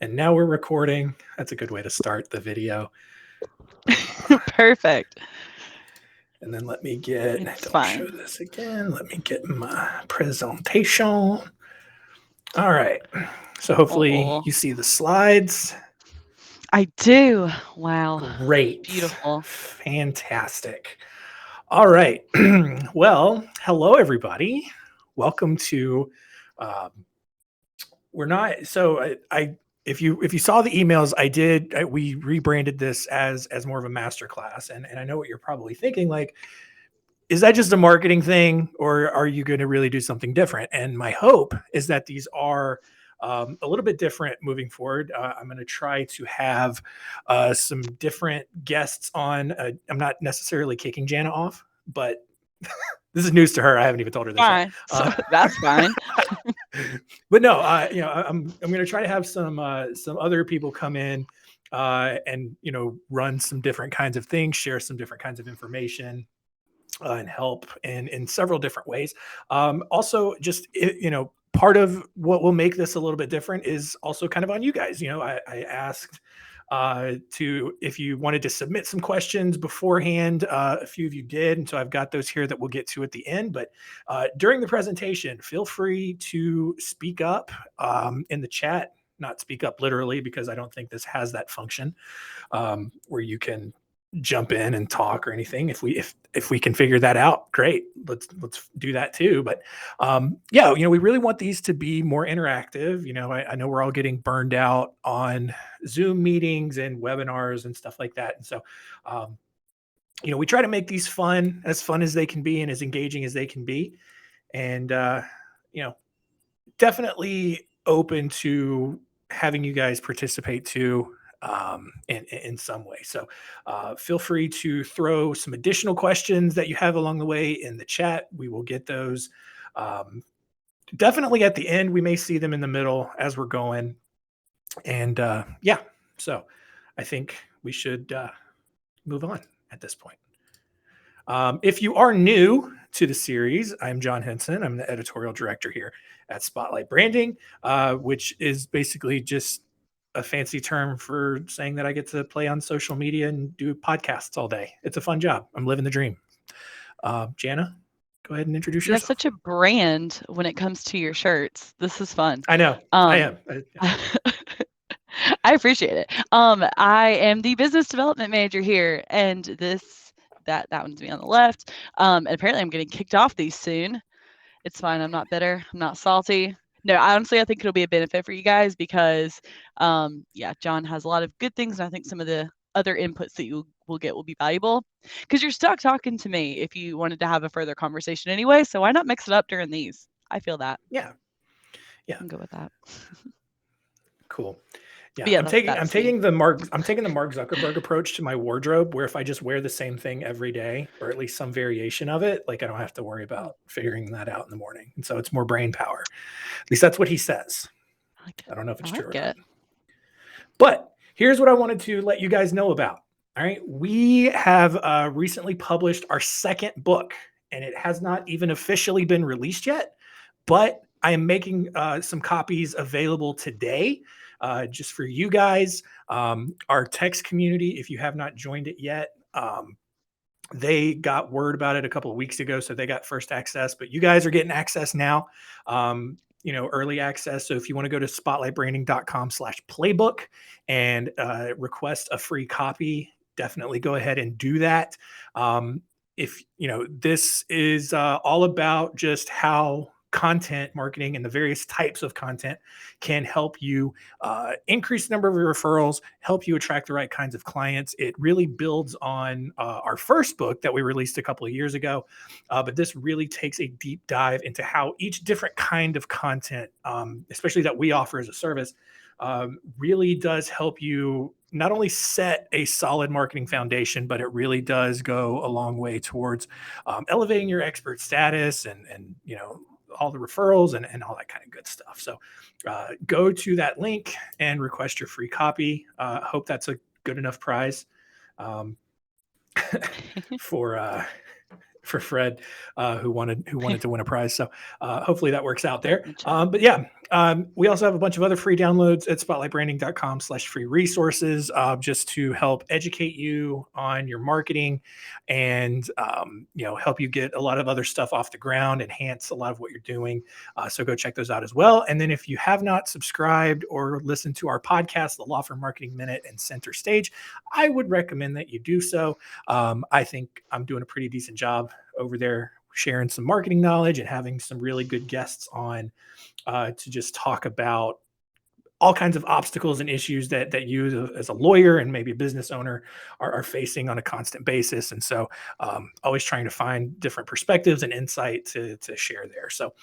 And now we're recording. That's a good way to start the video. Perfect. And then let me get, It's don't show fine. this again. Let me get my presentation. All right. So hopefully Oh, you see the slides. I do. Wow. Great. Beautiful. Fantastic. All right. Well, hello, everybody. Welcome to, um, we're not, so I if you saw the emails, we rebranded this as more of a masterclass. And I know what you're probably thinking, like, is that just a marketing thing or are you going to really do something different? And my hope is that these are a little bit different moving forward. I'm going to try to have some different guests on. I'm not necessarily kicking Jana off, but this is news to her. I haven't even told her this yet. Fine. So that's fine. But no, I'm going to try to have some other people come in and run some different kinds of things, share some different kinds of information, and help in several different ways. Also, just part of what will make this a little bit different is also kind of on you guys. I asked to if you wanted to submit some questions beforehand. A few of you did, and so I've got those here that we'll get to at the end. But during the presentation, feel free to speak up in the chat. Not speak up literally because I don't think this has that function where you can jump in and talk or anything. If we can figure that out, great. Let's do that too. But yeah, we really want these to be more interactive. I know we're all getting burned out on Zoom meetings and webinars and stuff like that. And so we try to make these fun as they can be and as engaging as they can be. And definitely open to having you guys participate too in some way. So feel free to throw some additional questions that you have along the way in the chat. We will get those definitely at the end. We may see them in the middle as we're going. And yeah, so I think we should move on at this point. If you are new to the series, I'm John Henson. I'm the editorial director here at Spotlight Branding, which is basically just a fancy term for saying that I get to play on social media and do podcasts all day. It's a fun job. I'm living the dream. Jana, go ahead and introduce You have yourself. such a brand when it comes to your shirts. This is fun. I know. I am. I appreciate it. I am the business development manager here, and that one's me on the left. And apparently I'm getting kicked off these soon. It's fine. I'm not bitter. I'm not salty. No, honestly, I think it'll be a benefit for you guys because, yeah, John has a lot of good things, and I think some of the other inputs that you will get will be valuable because you're stuck talking to me if you wanted to have a further conversation anyway. So why not mix it up during these? I feel that. Yeah. I can go with that. Cool. Yeah, But yeah, I'm that's me. taking the Mark Zuckerberg approach to my wardrobe, where if I just wear the same thing every day, or at least some variation of it, like I don't have to worry about figuring that out in the morning. And so it's more brain power. At least that's what he says. I like it. I don't know if it's I true or like not. it. But here's what I wanted to let you guys know about. All right, we have recently published our second book, and it has not even officially been released yet, but I am making some copies available today. Just for you guys, our text community, if you have not joined it yet, they got word about it a couple of weeks ago, so they got first access, but you guys are getting access now, early access. So if you want to go to spotlightbranding.com/playbook and request a free copy, definitely go ahead and do that. If this is all about just how content marketing and the various types of content can help you increase the number of your referrals, help you attract the right kinds of clients. It really builds on our first book that we released a couple of years ago, but this really takes a deep dive into how each different kind of content, especially that we offer as a service, really does help you not only set a solid marketing foundation, but it really does go a long way towards elevating your expert status and all the referrals and all that kind of good stuff. So go to that link and request your free copy. Hope that's a good enough prize for for Fred, who wanted to win a prize. So hopefully that works out there. In the chat. But yeah, we also have a bunch of other free downloads at spotlightbranding.com/free resources, just to help educate you on your marketing and help you get a lot of other stuff off the ground, enhance a lot of what you're doing. So go check those out as well. And then if you have not subscribed or listened to our podcast, the Law Firm Marketing Minute and Center Stage, I would recommend that you do so. I think I'm doing a pretty decent job over there sharing some marketing knowledge and having some really good guests on to just talk about all kinds of obstacles and issues that you as a lawyer and maybe a business owner are facing on a constant basis. And so always trying to find different perspectives and insight to share there. So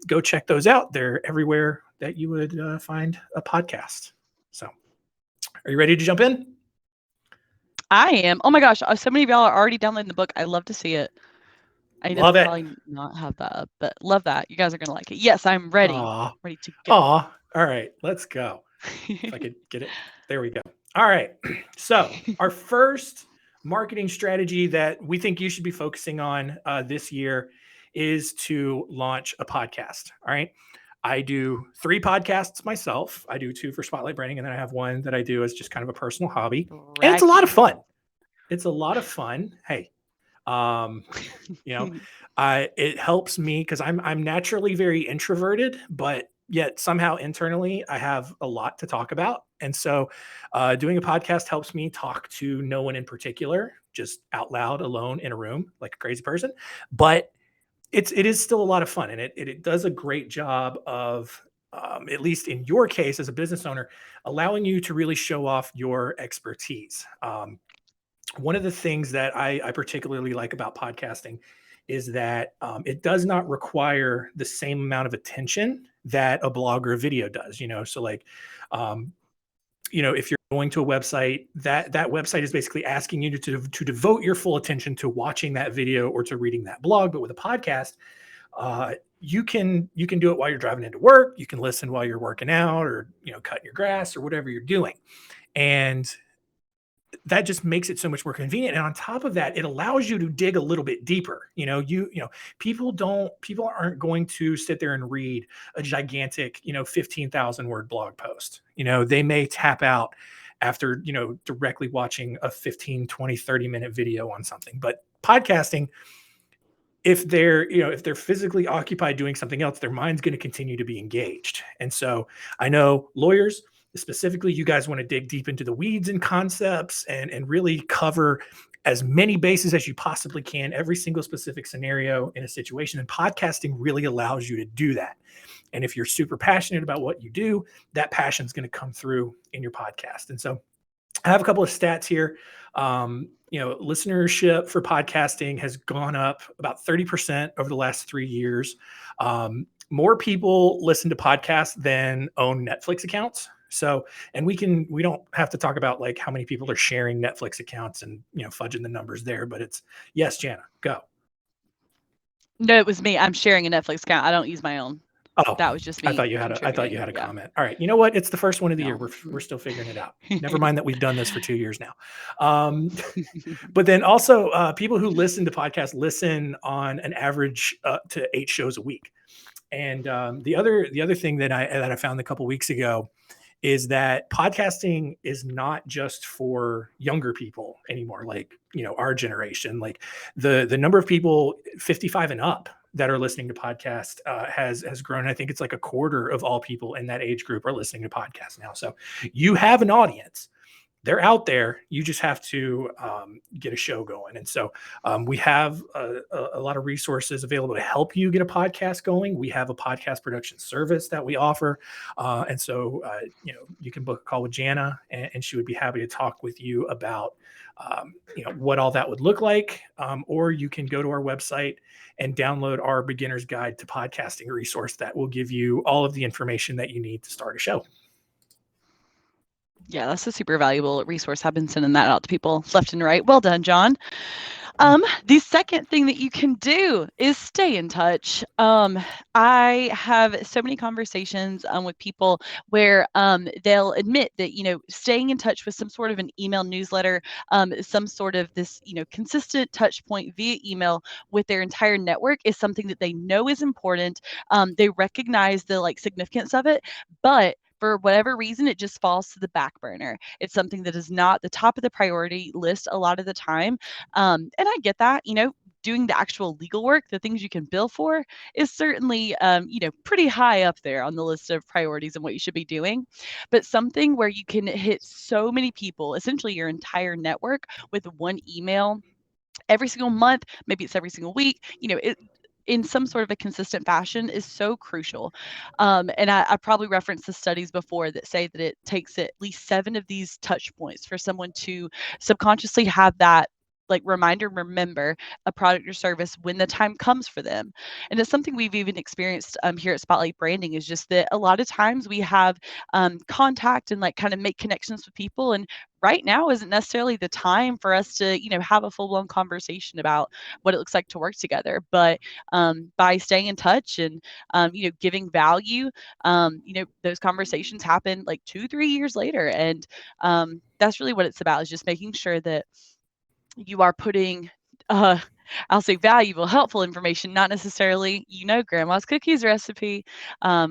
go check those out. They're everywhere that you would find a podcast. So are you ready to jump in? I am. Oh my gosh, so many of y'all are already downloading the book. I love to see it. I need to probably not have that up, but love that. You guys are going to like it. Yes, I'm ready. Ready to go. Aw. All right, let's go. If I could get it. There we go. All right. So our first marketing strategy that we think you should be focusing on this year is to launch a podcast. All right. I do 3 podcasts myself. I do 2 for Spotlight Branding, and then I have one that I do as just kind of a personal hobby. And it's a lot of fun. It's a lot of fun. Hey, it helps me because I'm naturally very introverted, but yet somehow internally I have a lot to talk about. And so doing a podcast helps me talk to no one in particular, just out loud, alone in a room like a crazy person. But it is still a lot of fun, and it does a great job of at least in your case as a business owner, allowing you to really show off your expertise. One of the things that I particularly like about podcasting is that it does not require the same amount of attention that a blog or a video does. So like, if you're going to a website, that website is basically asking you to devote your full attention to watching that video or to reading that blog. But with a podcast, you can do it while you're driving into work. You can listen while you're working out or cutting your grass or whatever you're doing, and that just makes it so much more convenient. And on top of that, it allows you to dig a little bit deeper. People aren't going to sit there and read a gigantic 15,000 word blog post. They may tap out after directly watching a 15, 20, 30-minute video on something. But podcasting, if they're physically occupied doing something else, their mind's going to continue to be engaged. And so I know lawyers specifically, you guys want to dig deep into the weeds and concepts and really cover as many bases as you possibly can, every single specific scenario in a situation. And podcasting really allows you to do that. And if you're super passionate about what you do, that passion is going to come through in your podcast. And so I have a couple of stats here. Listenership for podcasting has gone up about 30% over the last 3 years. More people listen to podcasts than own Netflix accounts. So, and we don't have to talk about like how many people are sharing Netflix accounts and, fudging the numbers there, but it's yes, Jana, go. No, it was me. I'm sharing a Netflix account. I don't use my own. Oh, that was just me. I thought you had a comment. All right. You know what? It's the first one of the year. We're still figuring it out. Never mind that we've done this for 2 years now. But then also people who listen to podcasts listen on an average to 8 shows a week. And the other thing that I found a couple weeks ago is that podcasting is not just for younger people anymore, like, our generation. Like the number of people 55 and up that are listening to podcasts has grown. I think it's like a quarter of all people in that age group are listening to podcasts now. So you have an audience. They're out there. You just have to get a show going. And so we have a lot of resources available to help you get a podcast going. We have a podcast production service that we offer. And so, you can book a call with Jana and she would be happy to talk with you about, what all that would look like. Or you can go to our website and download our beginner's guide to podcasting resource that will give you all of the information that you need to start a show. Yeah, that's a super valuable resource. I've been sending that out to people left and right. Well done, John. The second thing that you can do is stay in touch. I have so many conversations with people where they'll admit that, staying in touch with some sort of an email newsletter, some sort of this, consistent touch point via email with their entire network is something that they know is important. They recognize the significance of it, but for whatever reason, it just falls to the back burner. It's something that is not the top of the priority list a lot of the time. And I get that, doing the actual legal work, the things you can bill for, is certainly, pretty high up there on the list of priorities and what you should be doing. But something where you can hit so many people, essentially your entire network, with one email every single month, maybe it's every single week, in some sort of a consistent fashion is so crucial. And I probably referenced the studies before that say that it takes at least 7 of these touch points for someone to subconsciously have that reminder, remember a product or service when the time comes for them. And it's something we've even experienced here at Spotlight Branding, is just that a lot of times we have contact and kind of make connections with people, and right now isn't necessarily the time for us to have a full-blown conversation about what it looks like to work together. But by staying in touch and giving value, those conversations happen 2-3 years later. And that's really what it's about, is just making sure that you are putting I'll say valuable, helpful information, not necessarily, grandma's cookies recipe.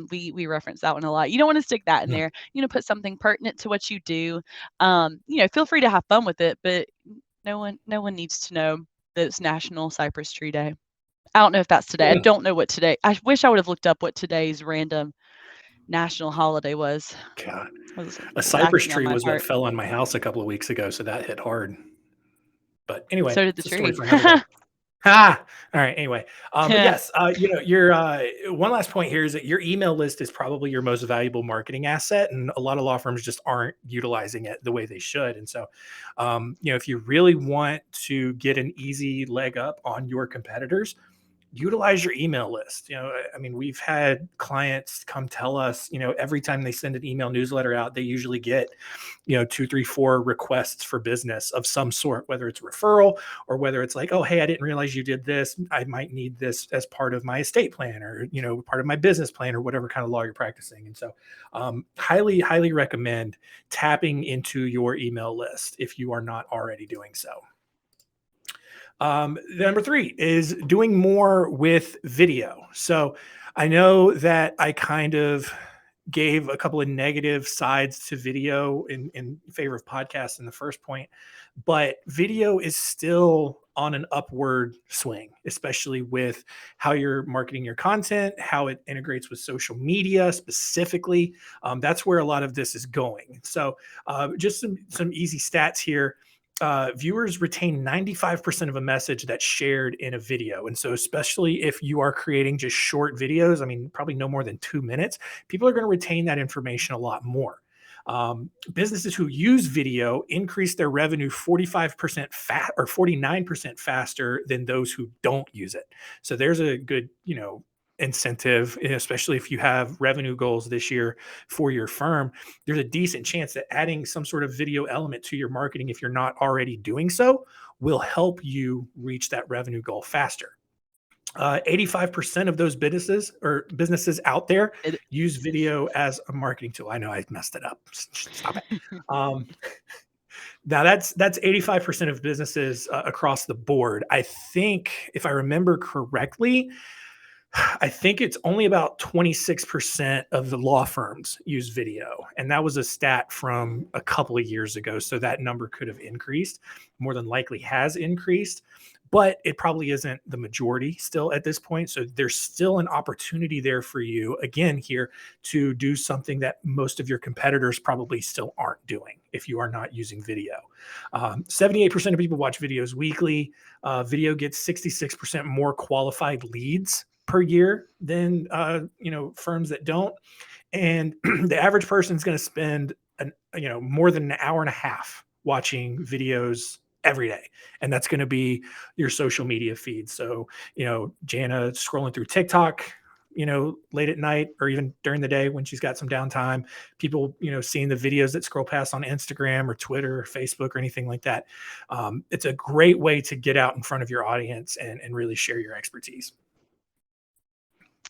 We reference that one a lot. You don't want to stick that in there. Put something pertinent to what you do. Feel free to have fun with it, but no one needs to know that it's National Cypress Tree Day. I don't know if that's today. I don't know what today. I wish I would have looked up what today's random national holiday was. God, Was a cypress slacking on tree my was what part. fell on my house a couple of weeks ago, so that hit hard. But anyway, So did the it's a story tree. for another day. Ha! All right. Anyway, but yes, your one last point here is that your email list is probably your most valuable marketing asset, and a lot of law firms just aren't utilizing it the way they should. And so, if you really want to get an easy leg up on your competitors, utilize your email list. I mean, we've had clients come tell us, every time they send an email newsletter out, they usually get, 2, 3, 4 requests for business of some sort, whether it's referral or whether it's like, oh, hey, I didn't realize you did this. I might need this as part of my estate plan, or, part of my business plan, or whatever kind of law you're practicing. And so highly, highly recommend tapping into your email list if you are not already doing so. Number 3 is doing more with video. So I know that I kind of gave a couple of negative sides to video in favor of podcasts in the first point, but video is still on an upward swing, especially with how you're marketing your content, how it integrates with social media specifically. That's where a lot of this is going. So just some easy stats here. Viewers retain 95% of a message that's shared in a video. And so, especially if you are creating just short videos, I mean, probably no more than 2 minutes, people are going to retain that information a lot more. Businesses who use video increase their revenue 45% or 49% faster than those who don't use it. So there's a good, incentive, especially if you have revenue goals this year for your firm. There's a decent chance that adding some sort of video element to your marketing, if you're not already doing so, will help you reach that revenue goal faster. 85% of those businesses out there use video as a marketing tool. I know I messed it up. Stop it. Now that's 85% of businesses across the board. I think, if I remember correctly, I think it's only about 26% of the law firms use video. And that was a stat from a couple of years ago. So that number could have increased, more than likely has increased, but it probably isn't the majority still at this point. So there's still an opportunity there for you, again, here to do something that most of your competitors probably still aren't doing if you are not using video. 78% of people watch videos weekly. Video gets 66% more qualified leads per year than firms that don't. And the average person is going to spend more than an hour and a half watching videos every day, and that's going to be your social media feed. So Jana scrolling through TikTok, late at night or even during the day when she's got some downtime, people, seeing the videos that scroll past on Instagram or Twitter or Facebook or anything like that. It's a great way to get out in front of your audience and really share your expertise.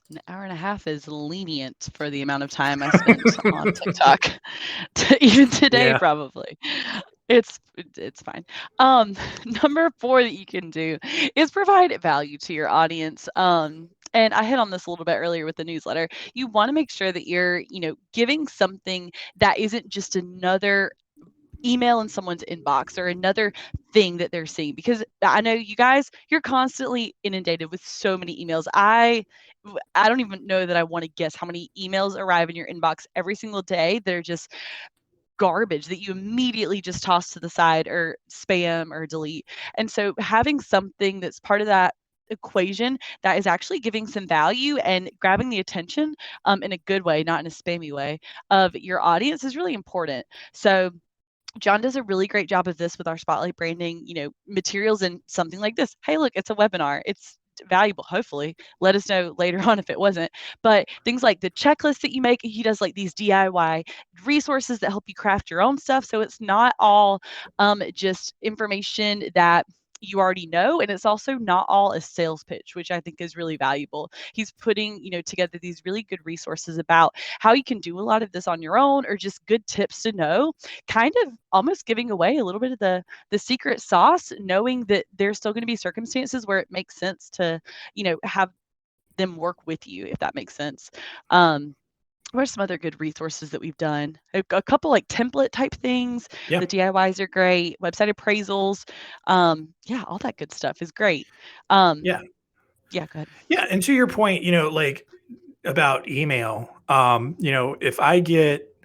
An hour and a half is lenient for the amount of time I spent on TikTok. Even today, Yeah. probably. It's fine. Number 4 that you can do is provide value to your audience. And I hit on this a little bit earlier with the newsletter. You want to make sure that you're, giving something that isn't just another email in someone's inbox or another thing that they're seeing, because I know you guys, you're constantly inundated with so many emails. I don't even know that I want to guess how many emails arrive in your inbox every single day that are just garbage that you immediately just toss to the side or spam or delete. And so having something that's part of that equation that is actually giving some value and grabbing the attention in a good way, not in a spammy way, of your audience is really important. So John does a really great job of this with our spotlight branding, materials and something like this. Hey, look, it's a webinar. It's valuable. Hopefully, let us know later on if it wasn't. But things like the checklist that you make, he does like these DIY resources that help you craft your own stuff. So it's not all just information that you already know, and it's also not all a sales pitch, which I think is really valuable. He's putting together these really good resources about how you can do a lot of this on your own, or just good tips to know, kind of almost giving away a little bit of the secret sauce, knowing that there's still going to be circumstances where it makes sense to have them work with you, if that makes sense. What are some other good resources that we've done? A couple like template type things. Yeah. The DIYs are great. Website appraisals. Yeah, all that good stuff is great. Yeah. Yeah, go ahead. Yeah. And to your point, like about email, if I get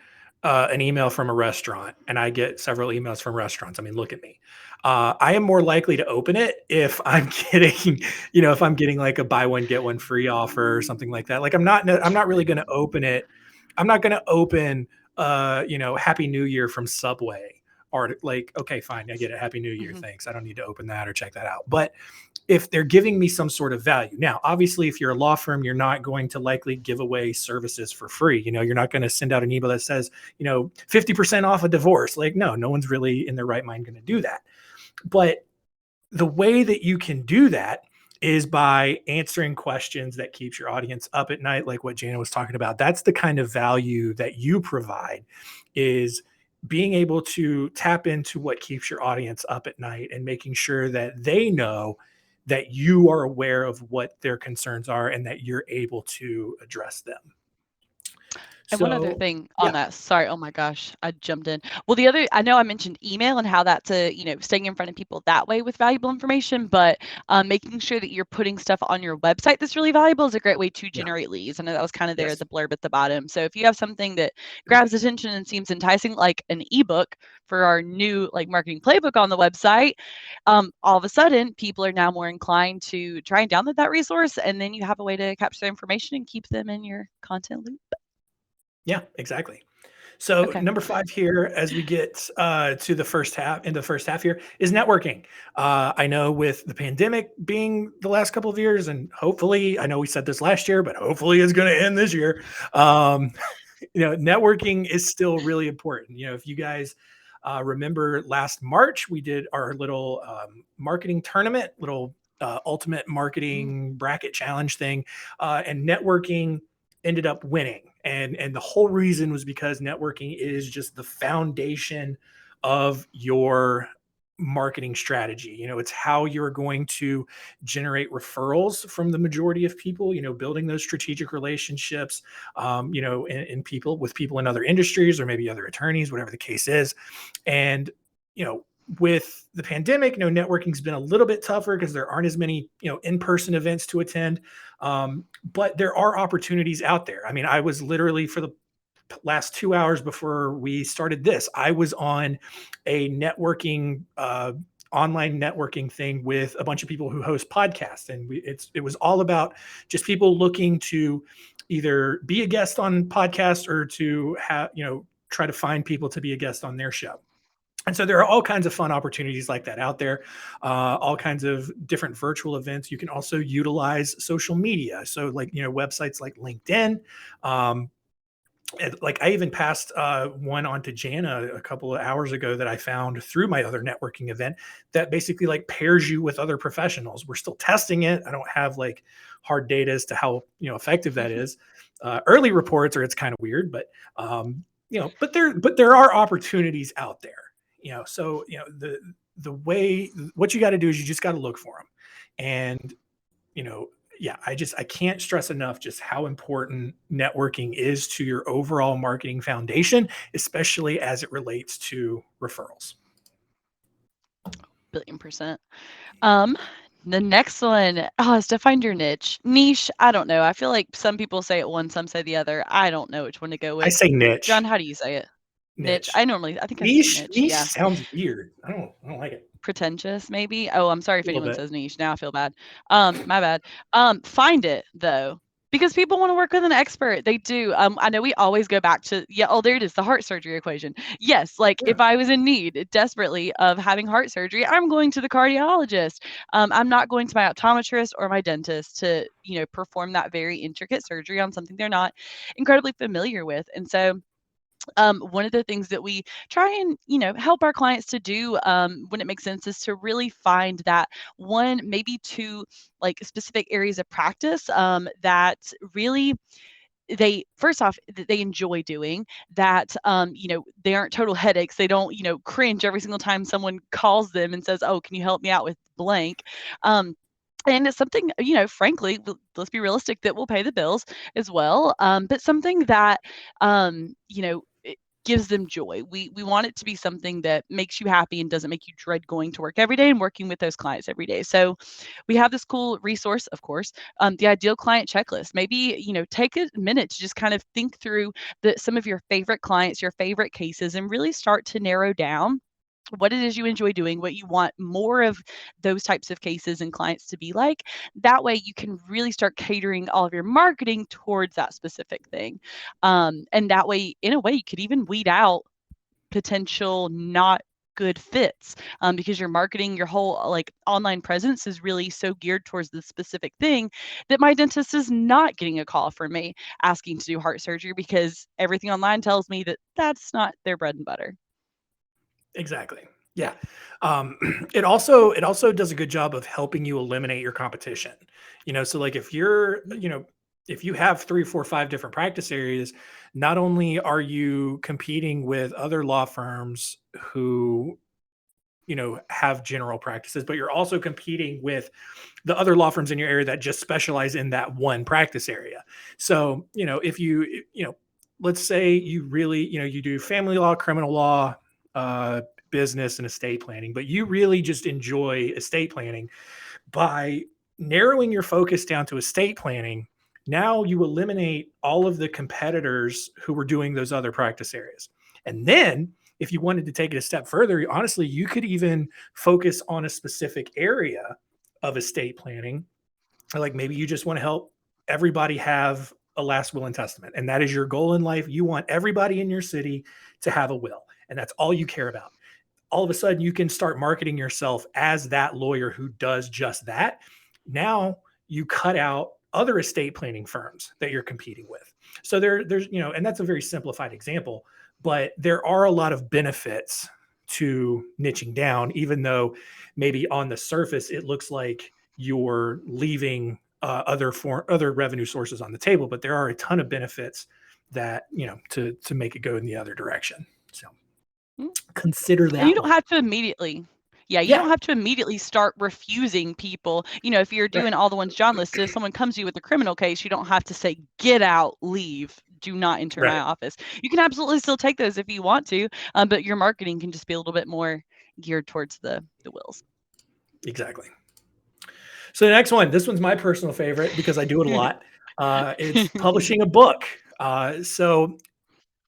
an email from a restaurant and I get several emails from restaurants, I mean, look at me. I am more likely to open it if I'm getting, if I'm getting like a buy one, get one free offer or something like that. Like I'm not really going to open it. I'm not going to open, Happy New Year from Subway or like, okay, fine. I get it. Happy New Year. Mm-hmm. Thanks. I don't need to open that or check that out. But if they're giving me some sort of value. Now, obviously, if you're a law firm, you're not going to likely give away services for free. You're not going to send out an email that says, 50% off a divorce. Like, no one's really in their right mind going to do that. But the way that you can do that is by answering questions that keeps your audience up at night, like what Jana was talking about. That's the kind of value that you provide, is being able to tap into what keeps your audience up at night and making sure that they know that you are aware of what their concerns are and that you're able to address them. And one other So, thing on yeah, that, sorry, oh my gosh, I jumped in. Well, I know I mentioned email and how that's staying in front of people that way with valuable information, but making sure that you're putting stuff on your website that's really valuable is a great way to yeah, generate leads. I know that was kind of there at yes, the blurb at the bottom. So if you have something that grabs attention and seems enticing, like an ebook for our new like marketing playbook on the website, all of a sudden people are now more inclined to try and download that resource, and then you have a way to capture their information and keep them in your content loop. yeah, exactly. So Okay. number 5 here, as we get to the first half, in the first half here, is networking. I know with the pandemic being the last couple of years, and hopefully, I know we said this last year, but hopefully it's going to end this year. Um, networking is still really important. If you guys remember last March, we did our little marketing tournament, little ultimate Mm. marketing bracket challenge thing, and networking ended up winning. And the whole reason was because networking is just the foundation of your marketing strategy. It's how you're going to generate referrals from the majority of people, building those strategic relationships, in people, with people in other industries or maybe other attorneys, whatever the case is. And, with the pandemic, networking's been a little bit tougher because there aren't as many, in-person events to attend. But there are opportunities out there. I mean, I was literally, for the last 2 hours before we started this, I was on a networking, online networking thing with a bunch of people who host podcasts, and it was all about just people looking to either be a guest on podcasts or to have, try to find people to be a guest on their show. And so there are all kinds of fun opportunities like that out there, all kinds of different virtual events. You can also utilize social media. So like, websites like LinkedIn, um, like I even passed one on to Jana a couple of hours ago that I found through my other networking event that basically like pairs you with other professionals. We're still testing it. I don't have like hard data as to how effective that is. Early reports are it's kind of weird, but but there are opportunities out there. So the way what you got to do is you just got to look for them, and you know, yeah, I can't stress enough just how important networking is to your overall marketing foundation, especially as it relates to referrals. Billion percent. Um, the next one, is to find your niche. Niche, I don't know. I feel like some people say it one, some say the other. I don't know which one to go I with. say John, niche. how do you say it? Niche. Niche. I think I say Niche niche. niche Yeah. sounds weird. I don't like it. Pretentious, maybe. Oh, I'm sorry if A little anyone bit. says niche. Now I feel bad. My bad. Find it though. Because people want to work with an expert. They do. I know we always go back to, yeah, oh, there it is, the heart surgery equation. Yes, like Yeah. if I was in need desperately of having heart surgery, I'm going to the cardiologist. I'm not going to my optometrist or my dentist to, perform that very intricate surgery on something they're not incredibly familiar with. And so one of the things that we try and help our clients to do when it makes sense is to really find that one, maybe two, like specific areas of practice that really they first off they enjoy doing that. They aren't total headaches. They don't cringe every single time someone calls them and says, oh, can you help me out with blank. And it's something, frankly, let's be realistic, that will pay the bills as well. But something that, it gives them joy. We want it to be something that makes you happy and doesn't make you dread going to work every day and working with those clients every day. So we have this cool resource, of course, the ideal client checklist. Maybe, take a minute to just kind of think through some of your favorite clients, your favorite cases, and really start to narrow down what it is you enjoy doing, what you want more of those types of cases and clients to be like. That way, you can really start catering all of your marketing towards that specific thing. And that way, in a way, you could even weed out potential not good fits because your marketing, your whole like online presence is really so geared towards the specific thing that my dentist is not getting a call from me asking to do heart surgery because everything online tells me that that's not their bread and butter. Exactly. Yeah. It also does a good job of helping you eliminate your competition. So like if if you have three, four, five different practice areas, not only are you competing with other law firms who have general practices, but you're also competing with the other law firms in your area that just specialize in that one practice area. So, if let's say you really, you do family law, criminal law, business, and estate planning, but you really just enjoy estate planning. By narrowing your focus down to estate planning, now you eliminate all of the competitors who were doing those other practice areas. And then if you wanted to take it a step further, honestly, you could even focus on a specific area of estate planning. Like maybe you just want to help everybody have a last will and testament, and that is your goal in life. You want everybody in your city to have a will, and that's all you care about. All of a sudden, you can start marketing yourself as that lawyer who does just that. Now you cut out other estate planning firms that you're competing with. So there's and that's a very simplified example, but there are a lot of benefits to niching down, even though maybe on the surface it looks like you're leaving other revenue sources on the table, but there are a ton of benefits that to make it go in the other direction. So Mm. consider And you that don't one. have to immediately, yeah, you Yeah, don't have to immediately start refusing people. If you're right. doing all the ones John listed, if someone comes to you with a criminal case, you don't have to say, get out, leave, do not enter my Right. office. You can absolutely still take those if you want to, but your marketing can just be a little bit more geared towards the wills. Exactly. So the next one, this one's my personal favorite because I do it a lot. It's publishing a book. So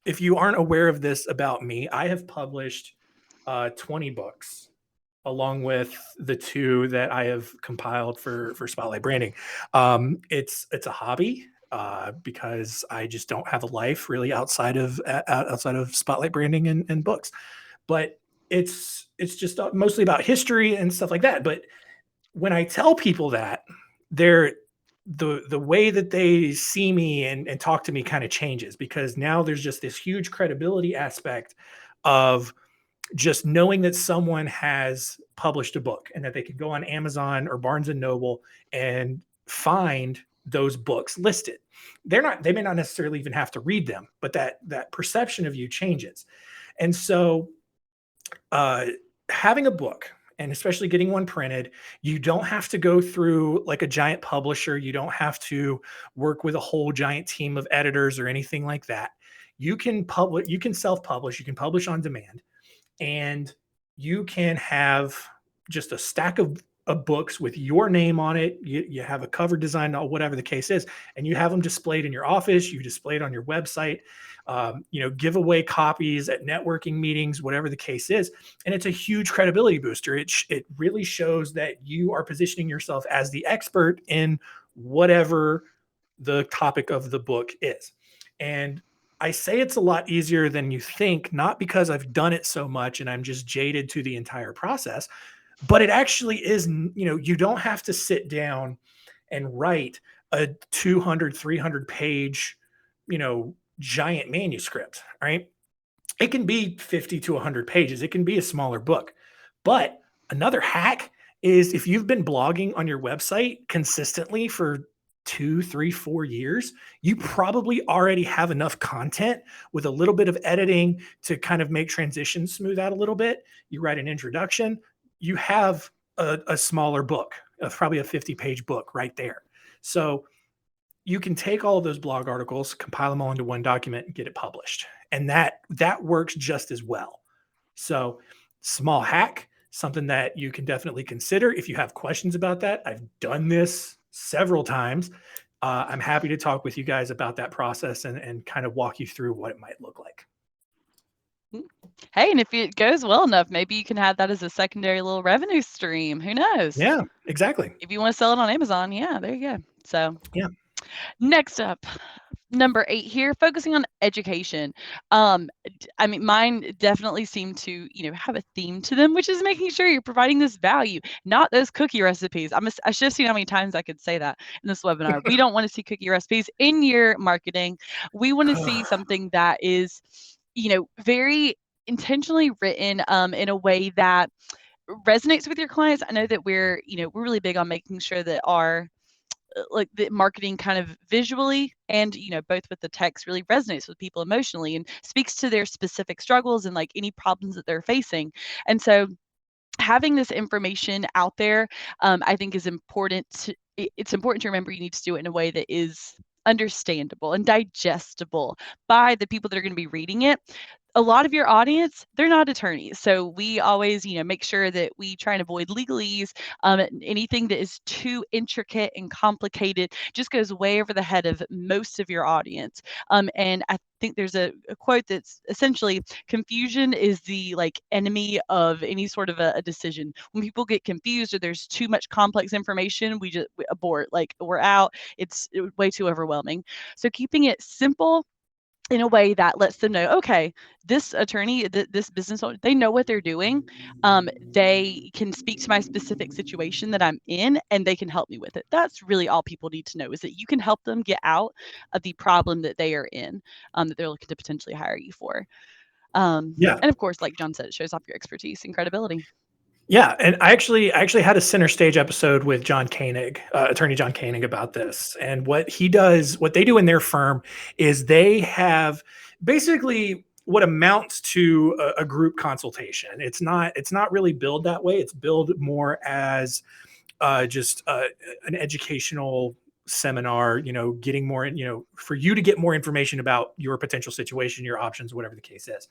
if you aren't aware of this about me, I have published 20 books along with the two that I have compiled for Spotlight Branding. It's a hobby because I just don't have a life really outside of Spotlight Branding and books. But it's just mostly about history and stuff like that. But when I tell people that, they're the way that they see me and talk to me kind of changes, because now there's just this huge credibility aspect of just knowing that someone has published a book and that they can go on Amazon or Barnes and Noble and find those books listed. They may not necessarily even have to read them, but that perception of you changes. And so uh, having a book, and especially getting one printed, you don't have to go through like a giant publisher. You don't have to work with a whole giant team of editors or anything like that. You can self-publish, you can publish on demand, and you can have just a stack of books with your name on it. You have a cover design, or whatever the case is, and you have them displayed in your office. You display it on your website. Give away copies at networking meetings, whatever the case is, and it's a huge credibility booster. It really shows that you are positioning yourself as the expert in whatever the topic of the book is. And I say it's a lot easier than you think, not because I've done it so much and I'm just jaded to the entire process, but it actually is. You don't have to sit down and write a 200, 300 page, giant manuscript, right? It can be 50 to 100 pages. It can be a smaller book. But another hack is, if you've been blogging on your website consistently for 2, 3, 4 years, you probably already have enough content with a little bit of editing to kind of make transitions smooth out a little bit. You write an introduction, you have a smaller book, probably a 50-page book right there. So you can take all of those blog articles, compile them all into one document, and get it published. And that works just as well. So, small hack, something that you can definitely consider if you have questions about that. I've done this several times. I'm happy to talk with you guys about that process and kind of walk you through what it might look like. Hey, and if it goes well enough, maybe you can have that as a secondary little revenue stream. Who knows? Yeah, exactly. If you want to sell it on Amazon, yeah, there you go. So, yeah. Next up, number 8 here, focusing on education. I mean, mine definitely seem to, have a theme to them, which is making sure you're providing this value, not those cookie recipes. I should have seen how many times I could say that in this webinar. We don't want to see cookie recipes in your marketing. We want to see something that is, very intentionally written in a way that resonates with your clients. I know that we're really big on making sure that our like the marketing kind of visually and both with the text really resonates with people emotionally and speaks to their specific struggles and like any problems that they're facing. And so having this information out there, I think is important. It's important to remember you need to do it in a way that is understandable and digestible by the people that are going to be reading it. A lot of your audience, they're not attorneys. So we always, make sure that we try and avoid legalese. Anything that is too intricate and complicated just goes way over the head of most of your audience. And I think there's a quote that's essentially, confusion is the enemy of any sort of a decision. When people get confused or there's too much complex information, we abort, we're out. It's way too overwhelming. So keeping it simple in a way that lets them know, okay, this attorney, this business owner, they know what they're doing. They can speak to my specific situation that I'm in and they can help me with it. That's really all people need to know, is that you can help them get out of the problem that they are in, that they're looking to potentially hire you for. And of course, like John said, it shows off your expertise and credibility. Yeah, and I actually had a center stage episode with John Koenig, attorney John Koenig, about this. And what they do in their firm is they have basically what amounts to a group consultation. It's not really billed that way. It's billed more as just an educational seminar, getting more, for you to get more information about your potential situation, your options, whatever the case is.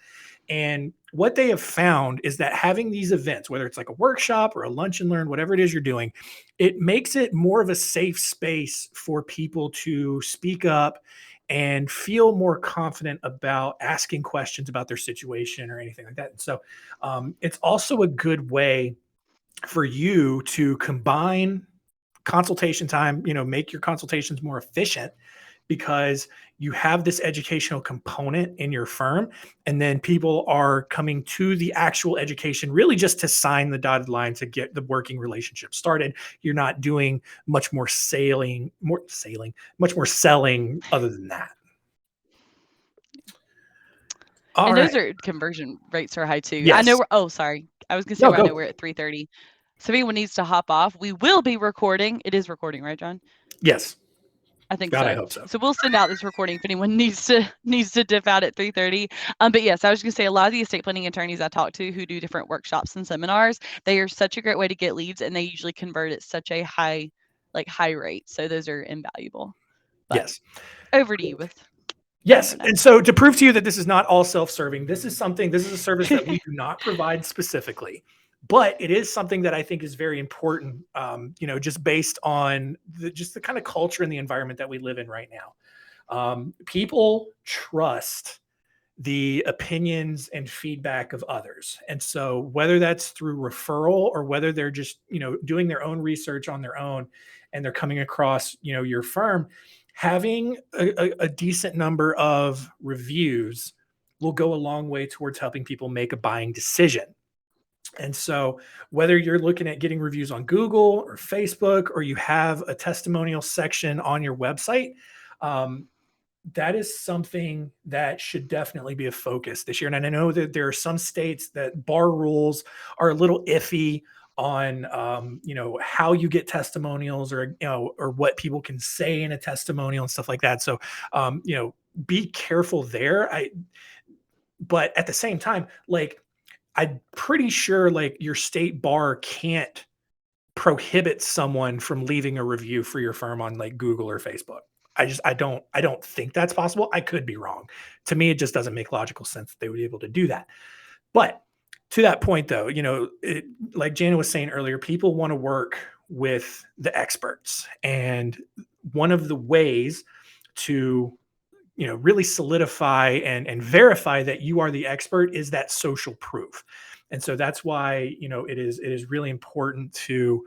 And what they have found is that having these events, whether it's like a workshop or a lunch and learn, whatever it is you're doing, it makes it more of a safe space for people to speak up and feel more confident about asking questions about their situation or anything like that. And so it's also a good way for you to combine consultation time, make your consultations more efficient, because you have this educational component in your firm, and then people are coming to the actual education really just to sign the dotted line to get the working relationship started. You're not doing much more much more selling other than that. All And those right. are conversion rates are high too. I know Yes. we're sorry. I was gonna say No, I know go. we're at 3:30. So if anyone needs to hop off, we will be recording. It is recording, right, John? Yes. I think God, I so. hope so. So we'll send out this recording if anyone needs to dip out at 3:30. But yes, I was gonna say a lot of the estate planning attorneys I talk to who do different workshops and seminars, they are such a great way to get leads, and they usually convert at such a high rate. So those are invaluable. But Yes. over to you with Yes. And next. so to prove to you that this is not all self-serving, this is a service that we do not provide specifically, but it is something that I think is very important, just based on just the kind of culture and the environment that we live in right now. People trust the opinions and feedback of others. And so whether that's through referral or whether they're just, doing their own research on their own and they're coming across, your firm, having a decent number of reviews will go a long way towards helping people make a buying decision. And so, whether you're looking at getting reviews on Google or Facebook, or you have a testimonial section on your website, um, that is something that should definitely be a focus this year. And I know that there are some states that bar rules are a little iffy on, how you get testimonials, or what people can say in a testimonial and stuff like that. So, be careful there. But at the same time, like, I'm pretty sure like your state bar can't prohibit someone from leaving a review for your firm on like Google or Facebook. I don't think that's possible. I could be wrong. To me, it just doesn't make logical sense that they would be able to do that. But to that point though, like Jana was saying earlier, people want to work with the experts. And one of the ways to really solidify and verify that you are the expert is that social proof. And so that's why it is really important to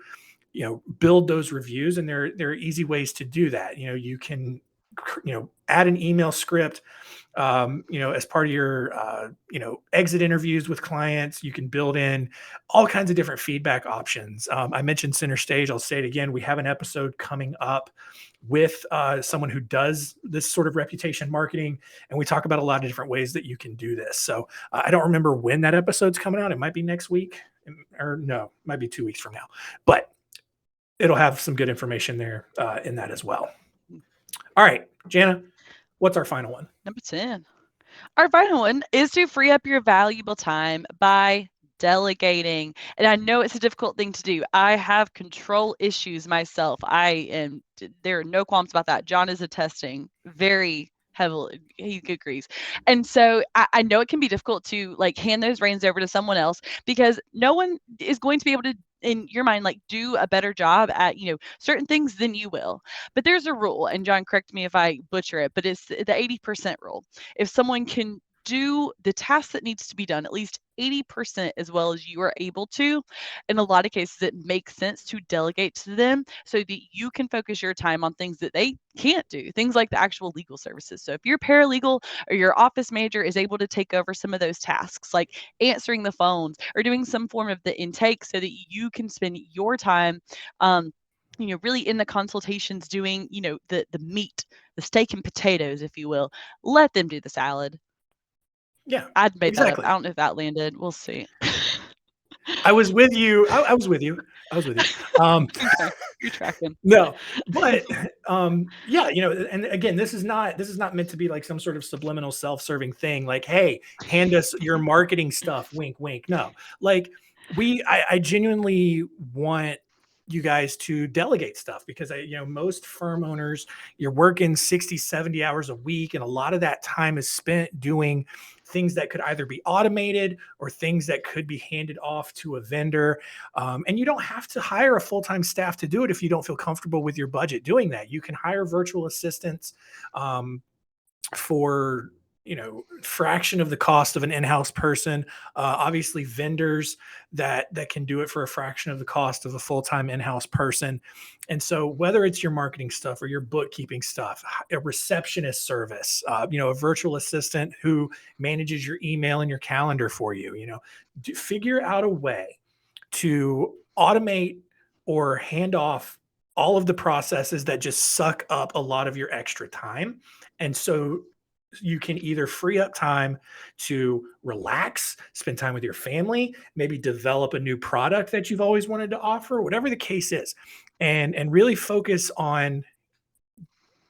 build those reviews, and there are easy ways to do that. You can add an email script, as part of your exit interviews with clients. You can build in all kinds of different feedback options. I mentioned Center Stage. I'll say it again. We have an episode coming up with someone who does this sort of reputation marketing, and we talk about a lot of different ways that you can do this. So I don't remember when that episode's coming out. It might be next week, or no, it might be 2 weeks from now, but it'll have some good information there in that as well. All right, Jana, what's our final one? Number 10. Our final one is to free up your valuable time by delegating. And I know it's a difficult thing to do. I have control issues myself. There are no qualms about that. John is attesting very heavily. He agrees. And so I know it can be difficult to like hand those reins over to someone else, because no one is going to be able to, in your mind, like do a better job at, certain things than you will. But there's a rule, and John, correct me if I butcher it, but it's the 80% rule. If someone can do the task that needs to be done at least 80% as well as you are able to, in a lot of cases it makes sense to delegate to them so that you can focus your time on things that they can't do, things like the actual legal services. So if your paralegal or your office manager is able to take over some of those tasks, like answering the phones or doing some form of the intake, so that you can spend your time really in the consultations doing, the meat, the steak and potatoes, if you will. Let them do the salad. Yeah, I'd made that up. I exactly. don't know if that landed. We'll see. I was with you. I was with you. I was with you. Okay, you're tracking. No, but yeah, and again, this is not meant to be like some sort of subliminal self-serving thing. Like, hey, hand us your marketing stuff. Wink, wink. No, like I genuinely want you guys to delegate stuff, because most firm owners, you're working 60, 70 hours a week, and a lot of that time is spent doing things that could either be automated or things that could be handed off to a vendor. And you don't have to hire a full-time staff to do it if you don't feel comfortable with your budget doing that. You can hire virtual assistants for fraction of the cost of an in-house person. Obviously, vendors that can do it for a fraction of the cost of a full-time in-house person. And so, whether it's your marketing stuff or your bookkeeping stuff, a receptionist service, a virtual assistant who manages your email and your calendar for you, figure out a way to automate or hand off all of the processes that just suck up a lot of your extra time. And so you can either free up time to relax, spend time with your family, maybe develop a new product that you've always wanted to offer, whatever the case is, and really focus on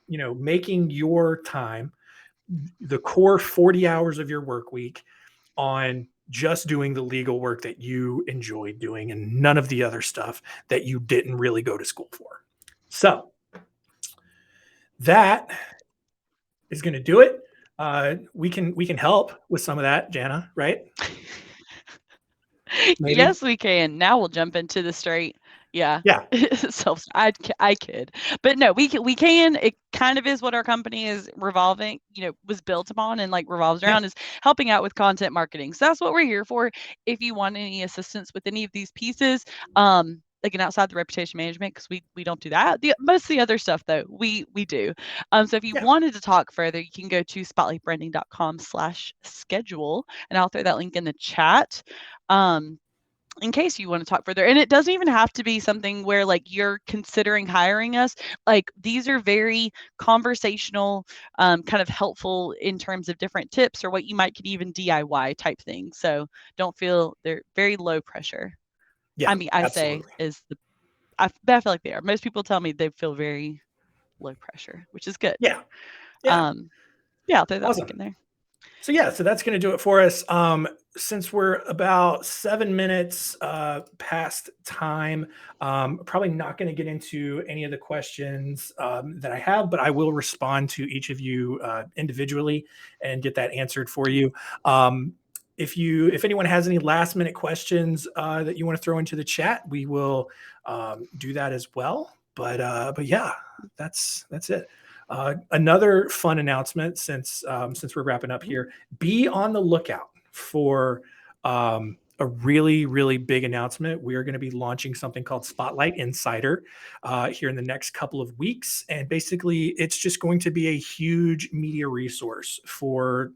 making your time the core 40 hours of your work week on just doing the legal work that you enjoy doing and none of the other stuff that you didn't really go to school for. So that is going to do it. We can help with some of that, Jana, right? Maybe. Yes, we can. Now we'll jump into the straight. Yeah. Yeah. I kid. But no, we can. It kind of is what our company is revolving, was built upon and like revolves around is helping out with content marketing. So that's what we're here for. If you want any assistance with any of these pieces, again, outside the reputation management, because we don't do that. Most of the other stuff though, we do. So if you wanted to talk further, you can go to spotlightbranding.com/schedule, and I'll throw that link in the chat. In case you want to talk further. And it doesn't even have to be something where like you're considering hiring us. Like these are very conversational, kind of helpful in terms of different tips or what you might could even DIY type things. So don't feel they're very low pressure. Yeah, I mean, I absolutely. say I feel like they are. Most people tell me they feel very low pressure, which is good. Yeah. I'll throw that link in there. So that's going to do it for us. Since we're about 7 minutes past time, probably not going to get into any of the questions that I have, but I will respond to each of you individually and get that answered for you. If anyone has any last minute questions that you want to throw into the chat, we will do that as well. But yeah, that's it. Another fun announcement since we're wrapping up here, be on the lookout for a really, really big announcement. We are going to be launching something called Spotlight Insider here in the next couple of weeks. And basically, it's just going to be a huge media resource for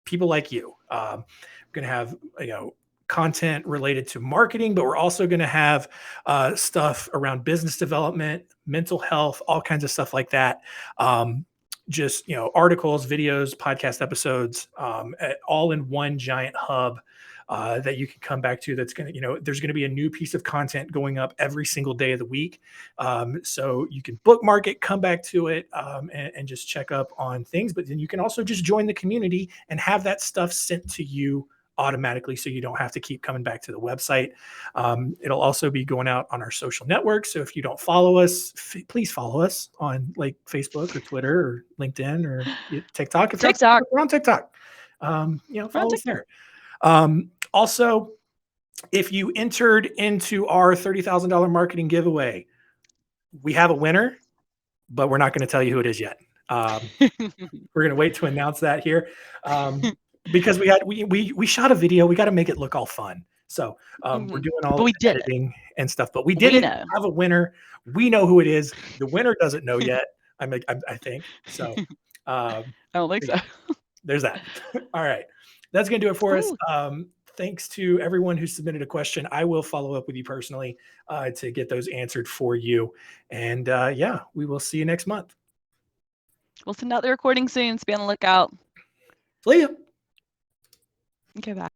people like you. We're going to have, content related to marketing, but we're also going to have stuff around business development, mental health, all kinds of stuff like that. Just, articles, videos, podcast episodes, all in one giant hub that you can come back to. That's going to, there's going to be a new piece of content going up every single day of the week. So you can bookmark it, come back to it, and just check up on things. But then you can also just join the community and have that stuff sent to you automatically, so you don't have to keep coming back to the website. It'll also be going out on our social networks. So if you don't follow us, please follow us on like Facebook or Twitter or LinkedIn or TikTok. If TikTok, we're on TikTok, follow us there. Also, if you entered into our $30,000 marketing giveaway, we have a winner, but we're not going to tell you who it is yet. We're going to wait to announce that here. Because we shot a video, we got to make it look all fun. So we're doing all the editing and stuff, but we did have a winner. We know who it is. The winner doesn't know yet. I think so. I don't think so. There's that. All right, that's gonna do it for us. Thanks to everyone who submitted a question. I will follow up with you personally to get those answered for you. And we will see you next month. We'll send out the recording soon, so be on the lookout. See ya. Okay, bye.